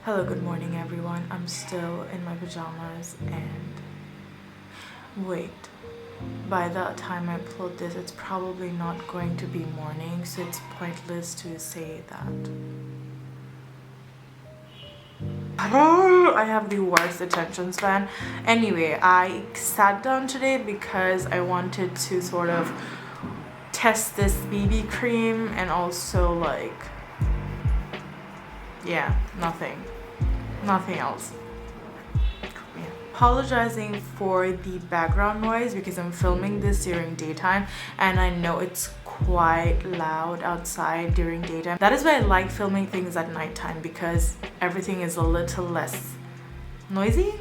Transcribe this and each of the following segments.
Hello, good morning everyone. I'm still in my pajamas and wait, by the time I upload this it's probably not going to be morning, so it's pointless to say that. I have the worst attention span. Anyway, I sat down today because I wanted to sort of test this BB cream and also nothing else. Yeah. Apologizing for the background noise because I'm filming this during daytime and I know it's quite loud outside during daytime. That is why I like filming things at nighttime, because everything is a little less noisy.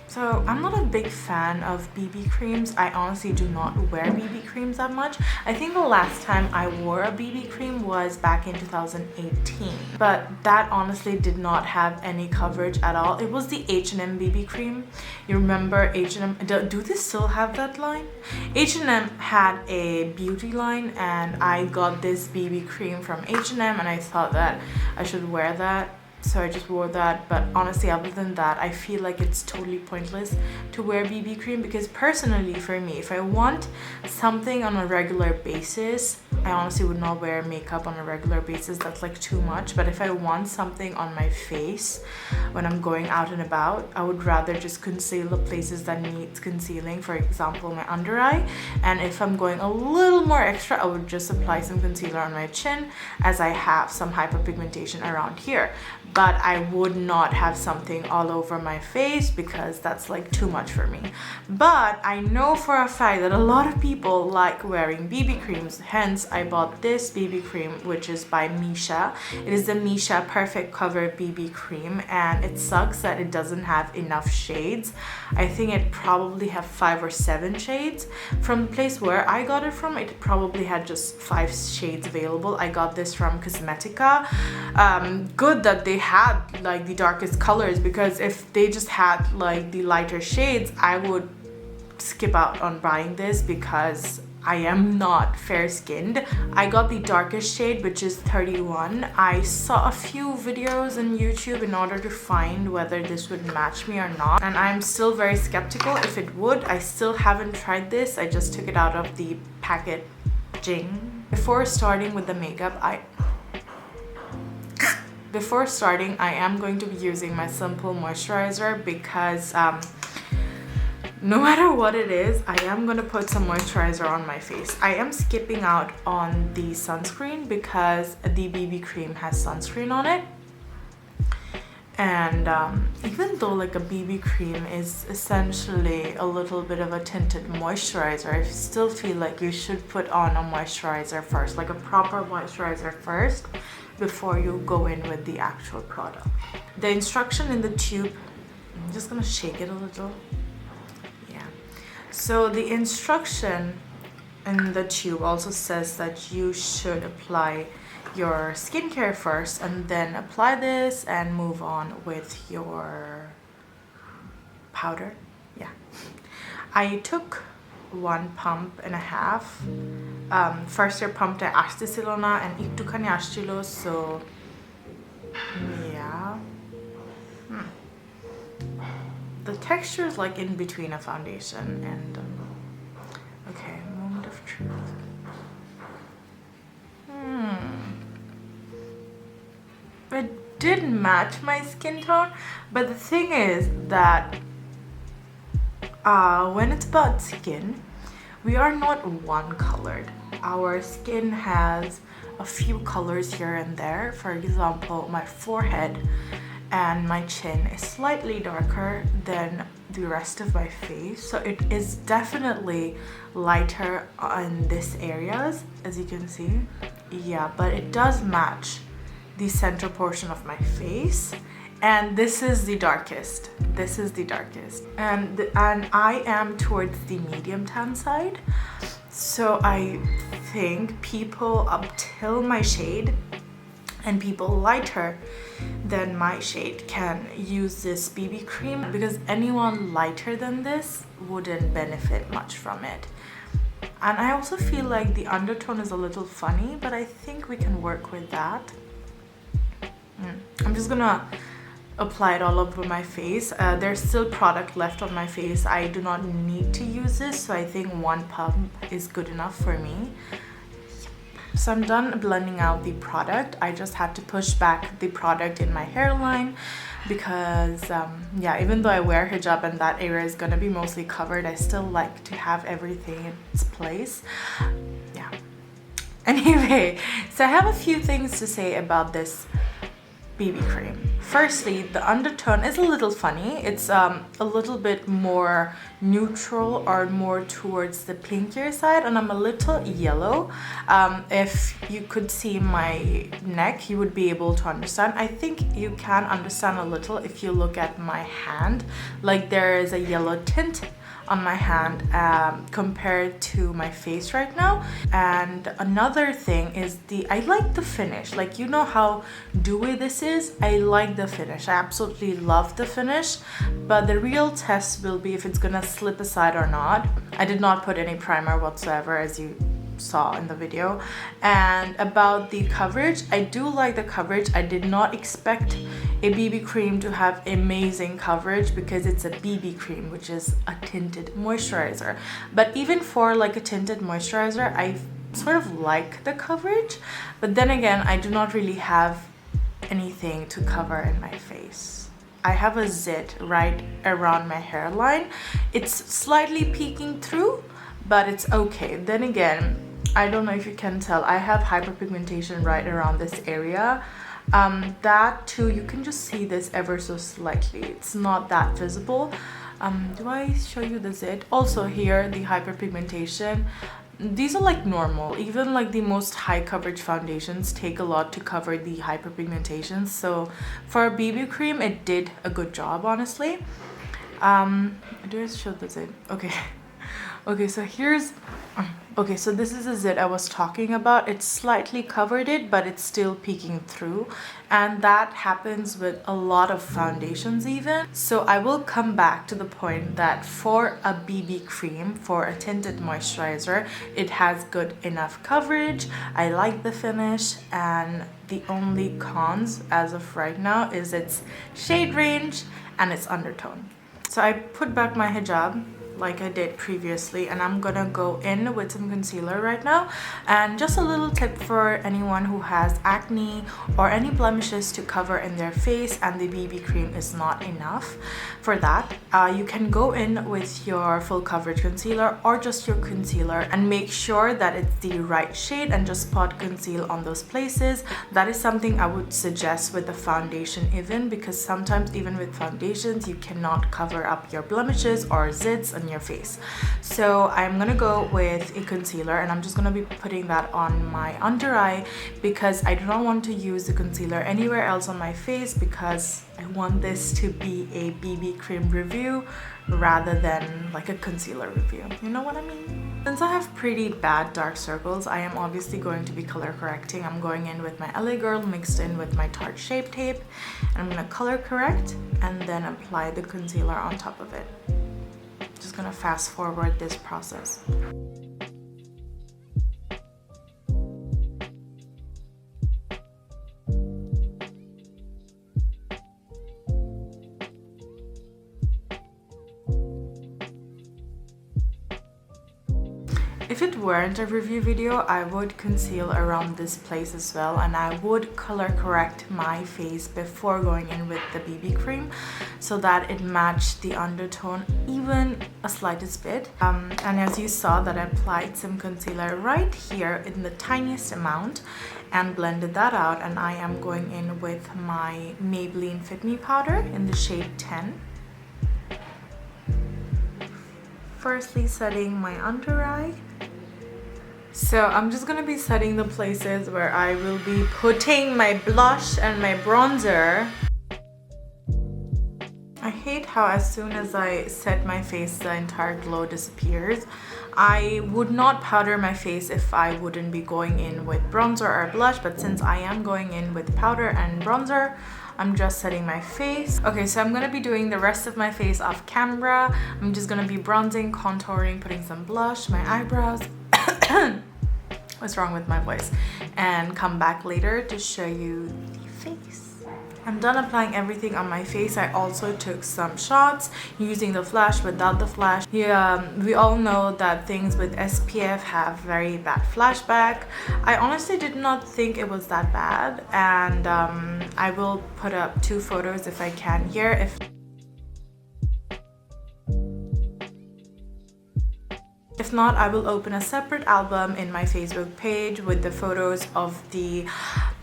So I'm not a big fan of BB creams. I honestly do not wear BB creams that much. I think the last time I wore a BB cream was back in 2018. But that honestly did not have any coverage at all. It was the H&M BB cream. You remember H&M? Do they still have that line? H&M had a beauty line and I got this BB cream from H&M and I thought that I should wear that. So I just wore that, but honestly other than that I feel like it's totally pointless to wear BB cream, because personally for me, if I want something on a regular basis, I honestly would not wear makeup on a regular basis. That's like too much. But if I want something on my face when I'm going out and about, I would rather just conceal the places that needs concealing, for example my under eye, and if I'm going a little more extra I would just apply some concealer on my chin, as I have some hyperpigmentation around here. But I would not have something all over my face because that's like too much for me. But I know for a fact that a lot of people like wearing BB creams, hence I bought this BB cream, which is by Misha. It is the Misha Perfect Cover BB cream and it sucks that it doesn't have enough shades. I think it probably have 5 or 7 shades. From the place where I got it from, it probably had just 5 shades available. I got this from Kosmetica. Good that they had like the darkest colors, because if they just had like the lighter shades I would skip out on buying this because I am not fair skinned. I got the darkest shade, which is 31. I saw a few videos on YouTube in order to find whether this would match me or not, and I'm still very skeptical if it would. I still haven't tried this. I just took it out of the packaging. Before starting with the makeup, Before starting, I am going to be using my simple moisturizer because no matter what it is, I am going to put some moisturizer on my face. I am skipping out on the sunscreen because the BB cream has sunscreen on it. And even though like a BB cream is essentially a little bit of a tinted moisturizer, I still feel like you should put on a moisturizer first, like a proper moisturizer first, before you go in with the actual product. The instruction in the tube, I'm just gonna shake it a little. Yeah. So the instruction in the tube also says that you should apply your skincare first and then apply this and move on with your powder. Yeah. I took 1.5 pump. First year pumped আসতেছিল না and একটুখানি আসছিল, so yeah. The texture is like in between a foundation and okay, moment of truth. It did match my skin tone, but the thing is that when it's about skin, we are not one colored. Our skin has a few colors here and there. For example, my forehead and my chin is slightly darker than the rest of my face, so it is definitely lighter on these areas, as you can see. Yeah, but it does match the center portion of my face, and this is the darkest. This is the darkest, and I am towards the medium tan side, so I think people up till my shade and people lighter than my shade can use this BB cream, because anyone lighter than this wouldn't benefit much from it. And I also feel like the undertone is a little funny, but I think we can work with that. I'm just gonna applied all over my face. There's still product left on my face. I do not need to use this, so I think one pump is good enough for me. So I'm done blending out the product. I just had to push back the product in my hairline because yeah, even though I wear hijab and that area is gonna be mostly covered, I still like to have everything in its place. Yeah. Anyway, so I have a few things to say about this BB cream. Firstly, the undertone is a little funny. It's a little bit more neutral or more towards the pinkier side, and I'm a little yellow. If you could see my neck, you would be able to understand. I think you can understand a little if you look at my hand. Like there is a yellow tint on my hand compared to my face right now. And another thing is I like the finish. Like, you know how dewy this is? I like the finish. I absolutely love the finish, but the real test will be if it's gonna slip aside or not. I did not put any primer whatsoever, as you saw in the video. And about the coverage, I do like the coverage. I did not expect a BB cream to have amazing coverage because it's a BB cream, which is a tinted moisturizer. But even for like a tinted moisturizer, I sort of like the coverage. But then again, I do not really have anything to cover in my face. I have a zit right around my hairline. It's slightly peeking through, but it's okay. Then again, I don't know if you can tell, I have hyperpigmentation right around this area. That too, you can just see this ever so slightly. It's not that visible. Do I show you the zit? Also here, the hyperpigmentation. These are like normal. Even like the most high coverage foundations take a lot to cover the hyperpigmentation. So for a BB cream, it did a good job, honestly. Do I show the zit? Okay. Okay, so here's... Okay, so this is a zit I was talking about. It's slightly covered it, but it's still peeking through. And that happens with a lot of foundations even. So I will come back to the point that for a BB cream, for a tinted moisturizer, it has good enough coverage. I like the finish, and the only cons as of right now is its shade range and its undertone. So I put back my hijab like I did previously, and I'm gonna go in with some concealer right now. And just a little tip for anyone who has acne or any blemishes to cover in their face and the BB cream is not enough for that, you can go in with your full coverage concealer or just your concealer and make sure that it's the right shade and just spot conceal on those places. That is something I would suggest with the foundation even, because sometimes even with foundations you cannot cover up your blemishes or zits on your face. So I'm gonna go with a concealer, and I'm just gonna be putting that on my under eye because I do not want to use the concealer anywhere else on my face, because I want this to be a BB cream review rather than like a concealer review. You know what I mean? Since I have pretty bad dark circles, I am obviously going to be color correcting. I'm going in with my LA Girl mixed in with my Tarte Shape Tape, and I'm gonna color correct and then apply the concealer on top of it. Just gonna fast forward this process. If it weren't a review video, I would conceal around this place as well, and I would color correct my face before going in with the BB cream so that it matched the undertone even a slightest bit. And as you saw, that I applied some concealer right here in the tiniest amount and blended that out, and I am going in with my Maybelline Fit Me powder in the shade 10. Firstly, setting my under eye. So I'm just gonna be setting the places where I will be putting my blush and my bronzer. I hate how as soon as I set my face, the entire glow disappears. I would not powder my face if I wouldn't be going in with bronzer or blush, but since I am going in with powder and bronzer, I'm just setting my face. Okay, so I'm gonna be doing the rest of my face off camera. I'm just gonna be bronzing, contouring, putting some blush, my eyebrows. What's wrong with my voice? And come back later to show you the face. I'm done applying everything on my face. I also took some shots using the flash, without the flash. Yeah, we all know that things with SPF have very bad flashback. I honestly did not think it was that bad, and I will put up 2 photos if I can here. If not, I will open a separate album in my Facebook page with the photos of the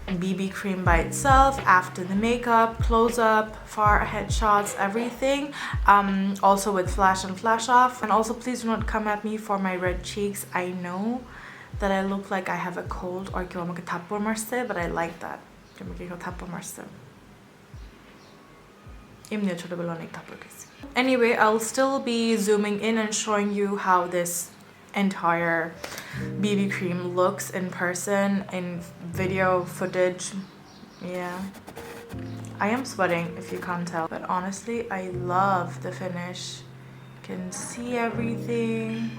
BB cream by itself, after the makeup, close-up, far ahead shots, everything, also with flash and flash off. And also, please do not come at me for my red cheeks. I know that I look like I have a cold or but I like that. Anyway, I'll still be zooming in and showing you how this entire BB cream looks in person, in video footage. Yeah, I am sweating if you can't tell, but honestly I love the finish. You can see everything.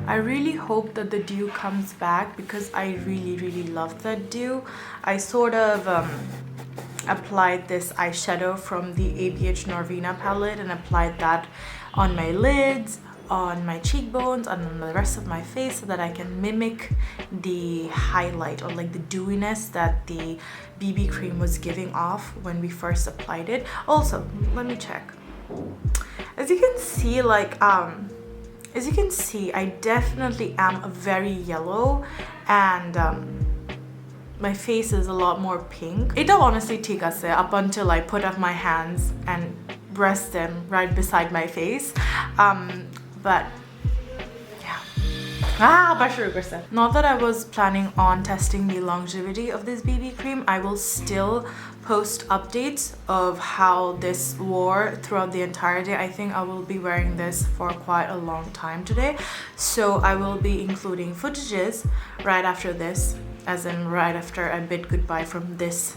I really hope that the dew comes back because I really love that dew. I sort of applied this eyeshadow from the ABH Norvina palette and applied that on my lids, on my cheekbones, and on the rest of my face so that I can mimic the highlight or like the dewiness that the BB cream was giving off when we first applied it. Also, let me check. As you can see, I definitely am very yellow, and my face is a lot more pink. It honestly take us up until I put up my hands and rest them right beside my face. But yeah. Not that I was planning on testing the longevity of this BB cream. I will still post updates of how this wore throughout the entire day. I think I will be wearing this for quite a long time today, so I will be including footages right after this, as in right after I bid goodbye from this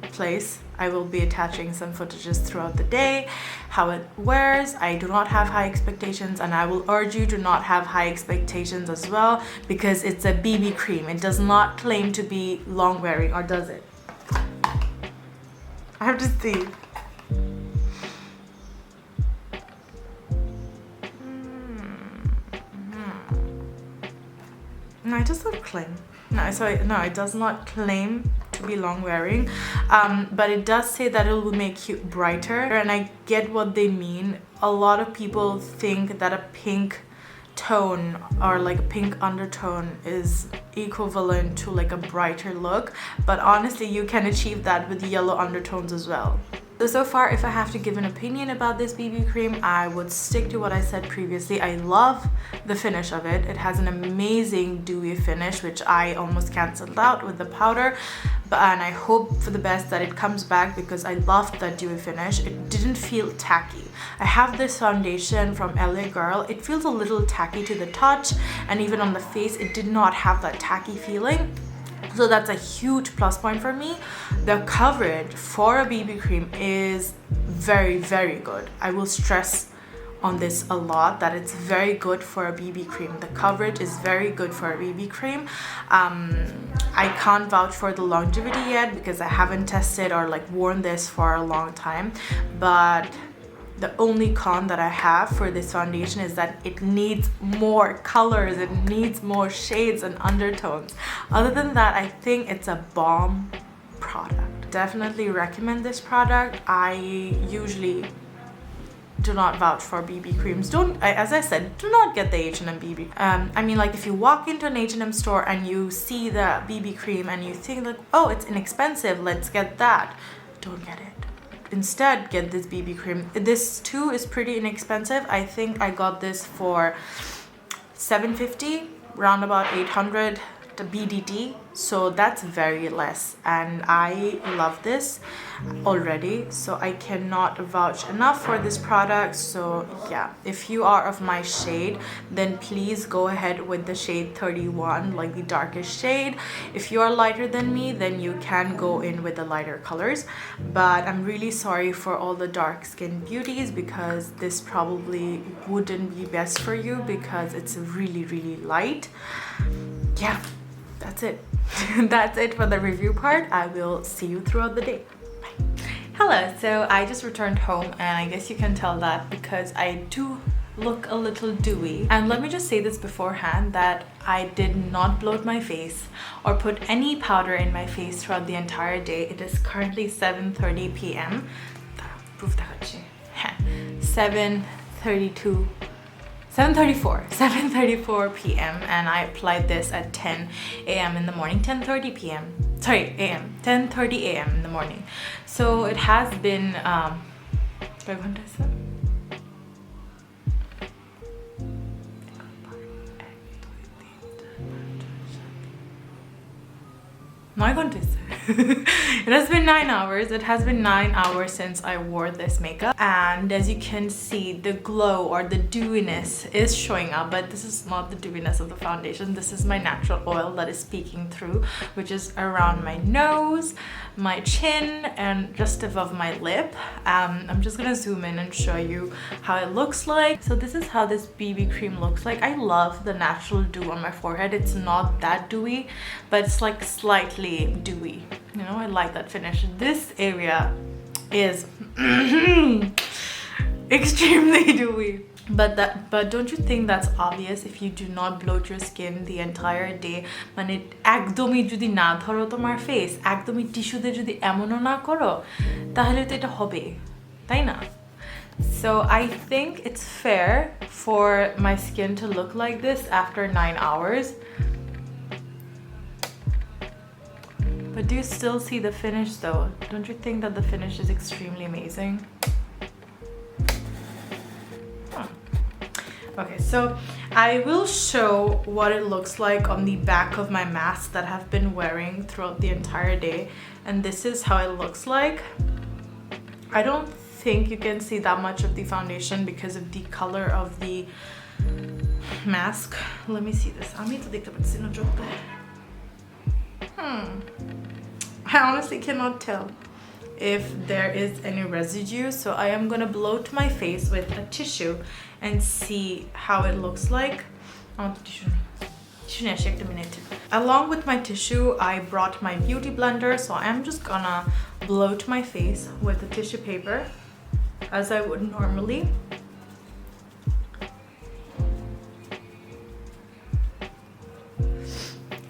place. I will be attaching some footages throughout the day, how it wears. I do not have high expectations, and I will urge you to not have high expectations as well, because it's a BB cream. It does not claim to be long wearing, or does it? I have to see. No, it does not claim. No, sorry, no, it does not claim to be long wearing, but it does say that it will make you brighter, and I get what they mean. A lot of people think that a pink tone or like a pink undertone is equivalent to like a brighter look, but honestly you can achieve that with yellow undertones as well. So far, if I have to give an opinion about this BB cream, I would stick to what I said previously. I love the finish of it. It has an amazing dewy finish, which I almost cancelled out with the powder, and I hope for the best that it comes back because I loved that dewy finish. It didn't feel tacky. I have this foundation from LA Girl. It feels a little tacky to the touch, and even on the face it did not have that tacky feeling. So that's a huge plus point for me. The coverage for a BB cream is very good. I will stress on this a lot, that it's very good for a BB cream. The coverage is very good for a BB cream. I can't vouch for the longevity yet because I haven't tested or like worn this for a long time, but the only con that I have for this foundation is that it needs more colors, it needs more shades and undertones. Other than that, I think it's a bomb product. Definitely recommend this product. I usually do not vouch for BB creams. As I said, do not get the H&M BB. I mean, like if you walk into an H&M store and you see the BB cream and you think like, oh, it's inexpensive, let's get that. Don't get it. Instead, get this BB cream. This too is pretty inexpensive. I think I got this for $750, round about 800 the BDT, so that's very less, and I love this already, so I cannot vouch enough for this product. So yeah, if you are of my shade, then please go ahead with the shade 31, like the darkest shade. If you are lighter than me, then you can go in with the lighter colors, but I'm really sorry for all the dark skin beauties because this probably wouldn't be best for you because it's really light. Yeah, that's it. That's it for the review part. I will see you throughout the day. Bye. Hello, so I just returned home and I guess you can tell that because I do look a little dewy. And let me just say this beforehand that I did not bloat my face or put any powder in my face throughout the entire day. It is currently 7:30 p.m. 7:34 p.m. and I applied this at 10 a.m. in the morning, 10:30 p.m. Sorry, a.m. 10:30 a.m. in the morning. So it has been 9 ঘন্টা It has been 9 hours. It has been 9 hours since I wore this makeup, and as you can see, the glow or the dewiness is showing up, but this is not the dewiness of the foundation. This is my natural oil that is peeking through, which is around my nose, my chin, and just above my lip. I'm just gonna zoom in and show you how it looks like. So this is how this BB cream looks like. I love the natural dew on my forehead. It's not that dewy, but it's like slightly dewy. You know, I like that finish. This area is extremely dewy. But don't you think that's obvious if you do not bloat your skin the entire day? মানে একদমই যদি না ধরো তোমার face, একদমই টিস্যুতে যদি এমনও না করো, তাহলে তো এটা হবে, তাই না? So I think it's fair for my skin to look like this after 9 hours. But do you still see the finish though? Don't you think that the finish is extremely amazing? Okay, so I will show what it looks like on the back of my mask that I've been wearing throughout the entire day. And this is how it looks like. I don't think you can see that much of the foundation because of the color of the mask. Let me see this. I need to take a joke. I honestly cannot tell if there is any residue, so I am gonna bloat my face with a tissue and see how it looks like. Along with my tissue, I brought my beauty blender, so I'm just gonna bloat my face with the tissue paper as I would normally.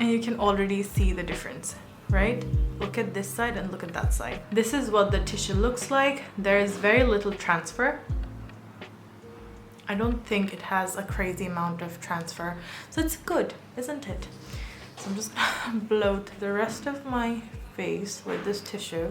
And you can already see the difference, right? Look at this side and look at that side. This is what the tissue looks like. There is very little transfer. I don't think it has a crazy amount of transfer. So it's good, isn't it? So I'm just gonna bloat the rest of my face with this tissue.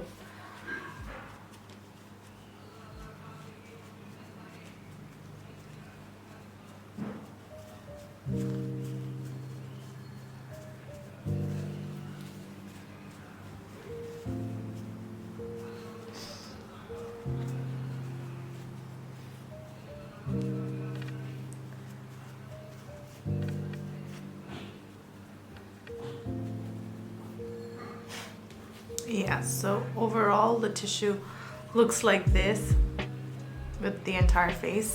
Yeah, so overall the tissue looks like this with the entire face,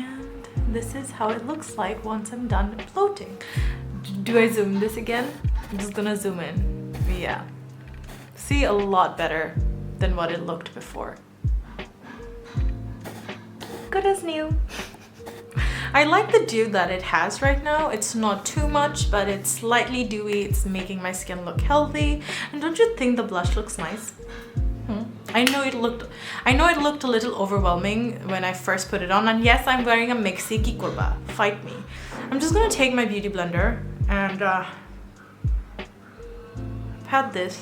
and this is how it looks like once I'm done bloating. Do I zoom this again? I'm just gonna zoom in. Yeah, see, a lot better than what it looked before. Good as new. I like the dew that it has right now. It's not too much, but it's slightly dewy. It's making my skin look healthy. And don't you think the blush looks nice? I know it looked a little overwhelming when I first put it on. And yes, I'm wearing a mixi. Ki korba? Fight me. I'm just gonna take my beauty blender and pat this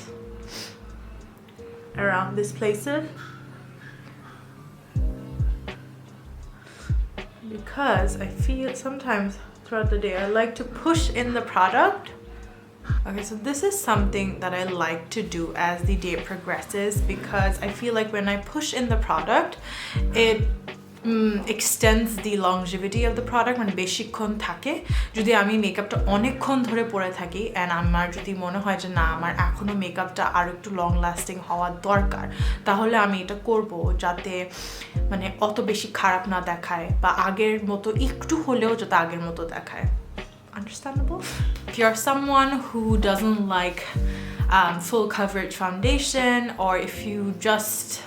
around these places. Because I feel sometimes throughout the day I like to push in the product. Okay, so this is something that I like to do as the day progresses, because I feel like when I push in the product, it extends the longevity of the product. মানে বেশিক্ষণ থাকে যদি আমি মেকআপটা অনেকক্ষণ ধরে পরে থাকি, and আমার যদি মনে হয় যে না আমার এখনো মেকআপটা আরো একটু লং লাস্টিং হওয়া দরকার, তাহলে আমি এটা করব যাতে মানে অত বেশি খারাপ না দেখায় বা আগের মতো একটু হলেও যাতে আগের মতো দেখায়। understandable. If you're someone who doesn't like full coverage foundation, or if you're just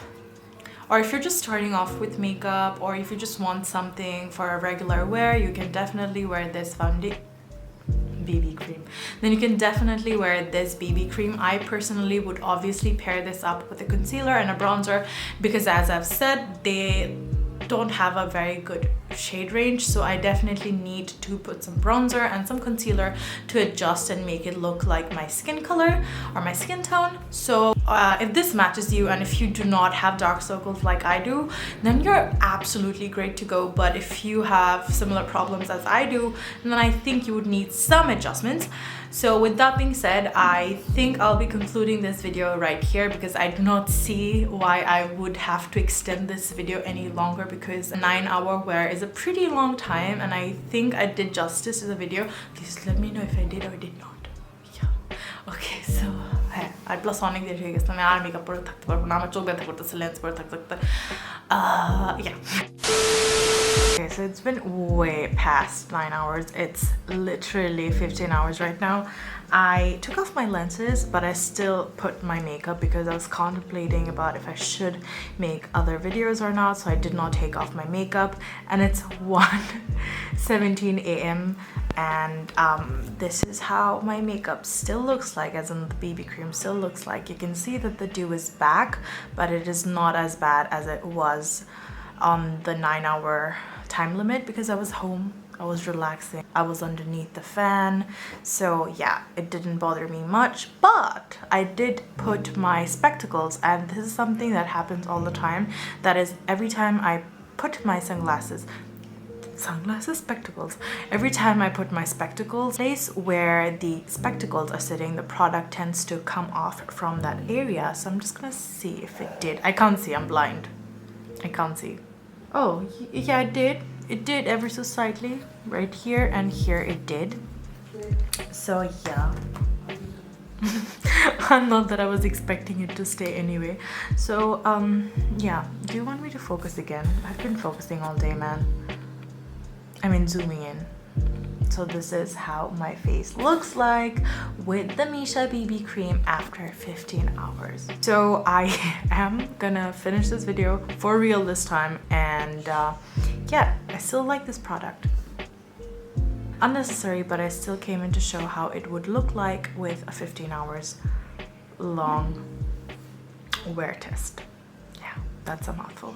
starting off with makeup, or if you just want something for a regular wear, you can definitely wear this BB cream. Then you can definitely wear this BB cream. I personally would obviously pair this up with a concealer and a bronzer, because as I've said, they don't have a very good shade range, so I definitely need to put some bronzer and some concealer to adjust and make it look like my skin color or my skin tone. So if this matches you, and if you do not have dark circles like I do, then you're absolutely great to go. But if you have similar problems as I do, then I think you would need some adjustments. So with that being said, I think I'll be concluding this video right here, because I do not see why I would have to extend this video any longer, because a 9-hour wear is a pretty long time, and I think I did justice to the video. Please let me know if I did or did not. Yeah. Okay, so I plus অনেক দেরি হয়ে গেছে, আমি আর makeup পরে থাকতে পারবো না, আমার চোখ ব্যথা করতেছে লেন্স পরে থাকতে থাকতে। Yeah. Okay, so it's been way past 9 hours. It's literally 15 hours right now. I took off my lenses, but I still put my makeup because I was contemplating about if I should make other videos or not, so I did not take off my makeup. And it's 1:17 a.m. and this is how my makeup still looks like, as in the BB cream still looks like. You can see that the dew is back, but it is not as bad as it was on the 9-hour time limit, because I was home, I was relaxing, I was underneath the fan, so yeah, it didn't bother me much. But I did put my spectacles, and this is something that happens all the time. That is, every time I put my spectacles, every time I put my spectacles, place where the spectacles are sitting, the product tends to come off from that area. So I'm just gonna see if it did. I can't see, I'm blind, I can't see. Oh yeah, it did ever so slightly right here, and here it did. So yeah. Not that I was expecting it to stay anyway. So yeah, do you want me to focus again? I've been focusing all day, man. I mean zooming in. So this is how my face looks like with the Misha BB cream after 15 hours. So I am gonna finish this video for real this time, and yeah, I still like this product. Unnecessary, but I still came in to show how it would look like with a 15 hours long wear test. Yeah, that's a mouthful.